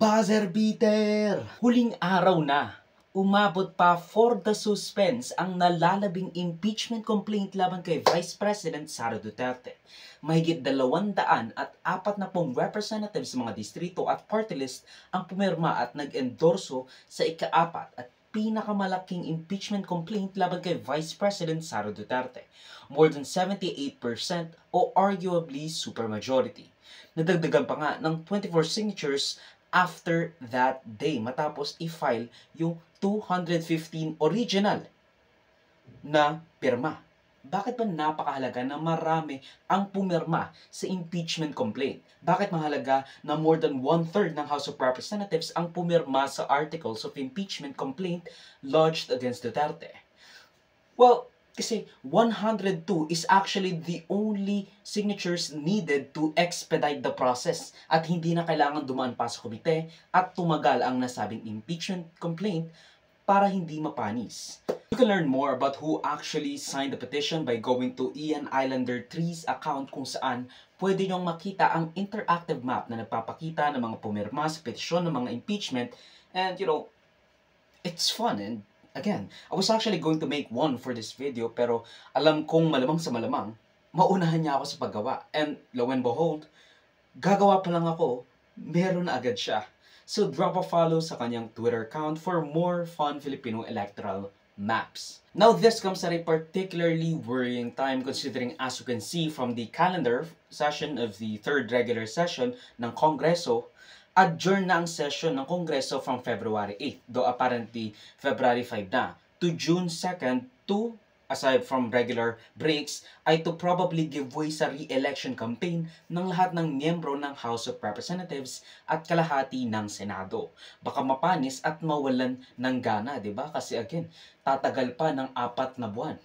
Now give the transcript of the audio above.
Buzzer beater! Huling araw na. Umabot pa for the suspense ang nalalabing impeachment complaint laban kay Vice President Sara Duterte. Mahigit 240 representatives sa mga distrito at party list ang pumirma at nag-endorso sa ika-4 at pinakamalaking impeachment complaint laban kay Vice President Sara Duterte. More than 78% o arguably supermajority. Nadagdagan pa nga ng 24 signatures after that day matapos i-file yung 215 original na pirma. Bakit ba napakahalaga na marami ang pumirma sa impeachment complaint? Bakit mahalaga na more than 1/3 ng House of Representatives ang pumirma sa articles of impeachment complaint lodged against Duterte? Well, kasi 102 is actually the only signatures needed to expedite the process at hindi na kailangan dumaan pa sa komite at tumagal ang nasabing impeachment complaint para hindi mapanis. You can learn more about who actually signed the petition by going to Ian Islander 3's account kung saan pwede nyong makita ang interactive map na nagpapakita ng mga pumirma sa petisyon ng mga impeachment and it's fun and again, I was actually going to make one for this video pero alam kong malamang sa malamang, maunahan niya ako sa paggawa. And lo and behold, gagawa pa lang ako, meron na agad siya. So drop a follow sa kanyang Twitter account for more fun Filipino electoral maps. Now this comes at a particularly worrying time considering as you can see from the calendar session of the third regular session ng Kongreso, adjourn na ang session ng Kongreso from February 8, though apparently February 5 na, to June 2nd to, aside from regular breaks, ay to probably give way sa re-election campaign ng lahat ng miyembro ng House of Representatives at kalahati ng Senado. Baka mapanis at mawalan ng gana, di ba? Kasi again, tatagal pa ng 4 na buwan.